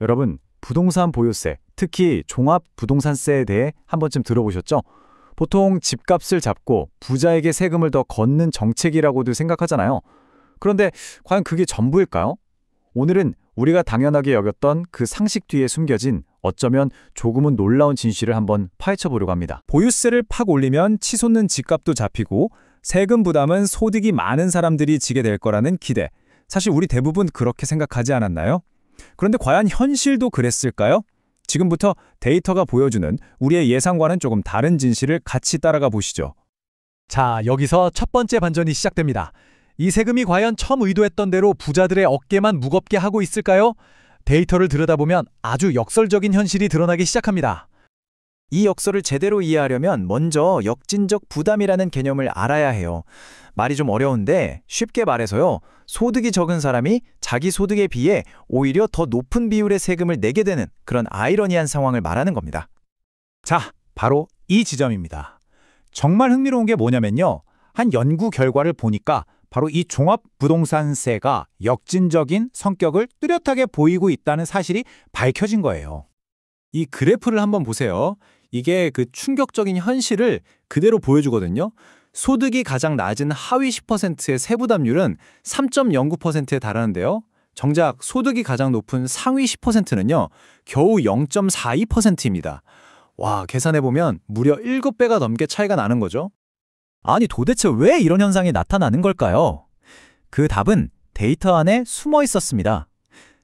여러분, 부동산 보유세, 특히 종합부동산세에 대해 한 번쯤 들어보셨죠? 보통 집값을 잡고 부자에게 세금을 더 걷는 정책이라고도 생각하잖아요. 그런데 과연 그게 전부일까요? 오늘은 우리가 당연하게 여겼던 그 상식 뒤에 숨겨진 어쩌면 조금은 놀라운 진실을 한번 파헤쳐 보려고 합니다. 보유세를 팍 올리면 치솟는 집값도 잡히고 세금 부담은 소득이 많은 사람들이 지게 될 거라는 기대. 사실 우리 대부분 그렇게 생각하지 않았나요? 그런데 과연 현실도 그랬을까요? 지금부터 데이터가 보여주는 우리의 예상과는 조금 다른 진실을 같이 따라가 보시죠. 자, 여기서 첫 번째 반전이 시작됩니다. 이 세금이 과연 처음 의도했던 대로 부자들의 어깨만 무겁게 하고 있을까요? 데이터를 들여다보면 아주 역설적인 현실이 드러나기 시작합니다. 이 역설을 제대로 이해하려면 먼저 역진적 부담이라는 개념을 알아야 해요. 말이 좀 어려운데 쉽게 말해서요. 소득이 적은 사람이 자기 소득에 비해 오히려 더 높은 비율의 세금을 내게 되는 그런 아이러니한 상황을 말하는 겁니다. 자, 바로 이 지점입니다. 정말 흥미로운 게 뭐냐면요. 한 연구 결과를 보니까 바로 이 종합부동산세가 역진적인 성격을 뚜렷하게 보이고 있다는 사실이 밝혀진 거예요. 이 그래프를 한번 보세요. 이게 그 충격적인 현실을 그대로 보여주거든요. 소득이 가장 낮은 하위 10%의 세부담률은 3.09%에 달하는데요. 정작 소득이 가장 높은 상위 10%는요. 겨우 0.42%입니다. 와, 계산해보면 무려 7배가 넘게 차이가 나는 거죠. 아니 도대체 왜 이런 현상이 나타나는 걸까요? 그 답은 데이터 안에 숨어 있었습니다.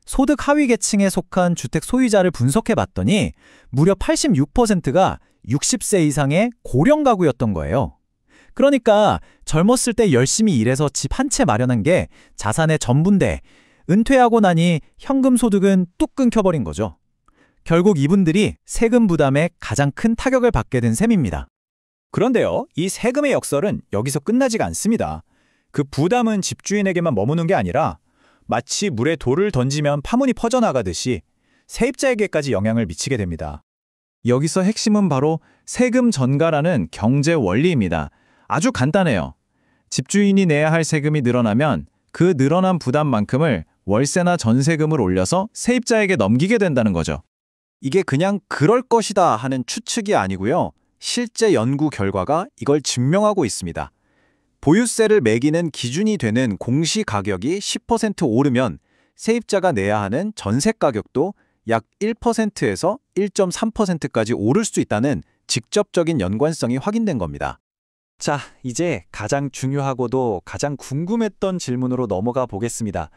소득 하위 계층에 속한 주택 소유자를 분석해 봤더니 무려 86%가 60세 이상의 고령 가구였던 거예요. 그러니까 젊었을 때 열심히 일해서 집 한 채 마련한 게 자산의 전부인데 은퇴하고 나니 현금 소득은 뚝 끊겨버린 거죠. 결국 이분들이 세금 부담에 가장 큰 타격을 받게 된 셈입니다. 그런데요, 이 세금의 역설은 여기서 끝나지가 않습니다. 그 부담은 집주인에게만 머무는 게 아니라 마치 물에 돌을 던지면 파문이 퍼져나가듯이 세입자에게까지 영향을 미치게 됩니다. 여기서 핵심은 바로 세금 전가라는 경제 원리입니다. 아주 간단해요. 집주인이 내야 할 세금이 늘어나면 그 늘어난 부담만큼을 월세나 전세금을 올려서 세입자에게 넘기게 된다는 거죠. 이게 그냥 그럴 것이다 하는 추측이 아니고요. 실제 연구 결과가 이걸 증명하고 있습니다. 보유세를 매기는 기준이 되는 공시가격이 10% 오르면 세입자가 내야 하는 전세 가격도 약 1%에서 1.3%까지 오를 수 있다는 직접적인 연관성이 확인된 겁니다. 자, 이제 가장 중요하고도 가장 궁금했던 질문으로 넘어가 보겠습니다.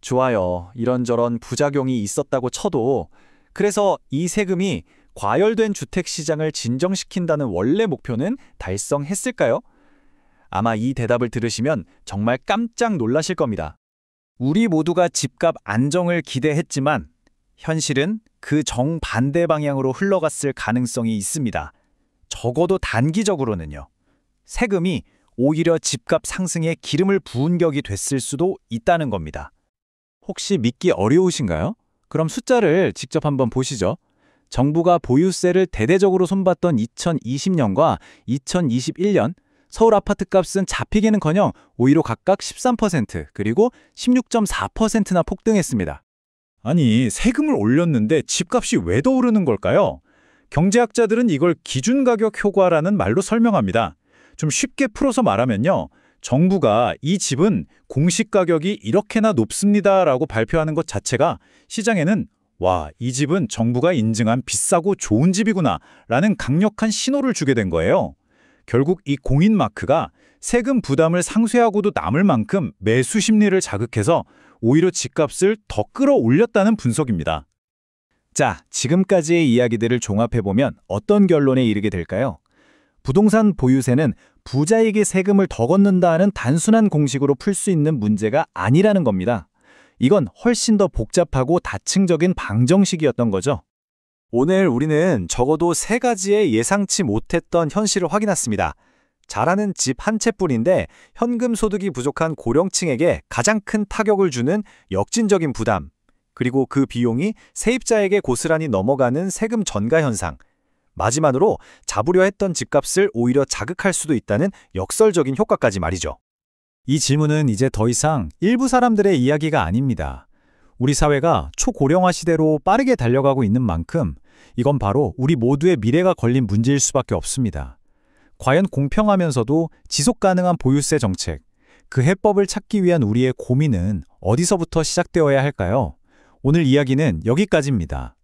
좋아요. 이런저런 부작용이 있었다고 쳐도 그래서 이 세금이 과열된 주택시장을 진정시킨다는 원래 목표는 달성했을까요? 아마 이 대답을 들으시면 정말 깜짝 놀라실 겁니다. 우리 모두가 집값 안정을 기대했지만 현실은 그 정반대 방향으로 흘러갔을 가능성이 있습니다. 적어도 단기적으로는요. 세금이 오히려 집값 상승에 기름을 부은 격이 됐을 수도 있다는 겁니다. 혹시 믿기 어려우신가요? 그럼 숫자를 직접 한번 보시죠. 정부가 보유세를 대대적으로 손봤던 2020년과 2021년 서울 아파트값은 잡히기는커녕 오히려 각각 13% 그리고 16.4%나 폭등했습니다. 아니, 세금을 올렸는데 집값이 왜 더 오르는 걸까요? 경제학자들은 이걸 기준가격 효과라는 말로 설명합니다. 좀 쉽게 풀어서 말하면요. 정부가 이 집은 공시가격이 이렇게나 높습니다라고 발표하는 것 자체가 시장에는 와, 이 집은 정부가 인증한 비싸고 좋은 집이구나 라는 강력한 신호를 주게 된 거예요. 결국 이 공인 마크가 세금 부담을 상쇄하고도 남을 만큼 매수 심리를 자극해서 오히려 집값을 더 끌어올렸다는 분석입니다. 자, 지금까지의 이야기들을 종합해보면 어떤 결론에 이르게 될까요? 부동산 보유세는 부자에게 세금을 더 걷는다는 단순한 공식으로 풀 수 있는 문제가 아니라는 겁니다. 이건 훨씬 더 복잡하고 다층적인 방정식이었던 거죠. 오늘 우리는 적어도 3가지의 예상치 못했던 현실을 확인했습니다. 잘하는 집 한 채뿐인데 현금 소득이 부족한 고령층에게 가장 큰 타격을 주는 역진적인 부담, 그리고 그 비용이 세입자에게 고스란히 넘어가는 세금 전가 현상, 마지막으로 잡으려 했던 집값을 오히려 자극할 수도 있다는 역설적인 효과까지 말이죠. 이 질문은 이제 더 이상 일부 사람들의 이야기가 아닙니다. 우리 사회가 초고령화 시대로 빠르게 달려가고 있는 만큼 이건 바로 우리 모두의 미래가 걸린 문제일 수밖에 없습니다. 과연 공평하면서도 지속 가능한 보유세 정책, 그 해법을 찾기 위한 우리의 고민은 어디서부터 시작되어야 할까요? 오늘 이야기는 여기까지입니다.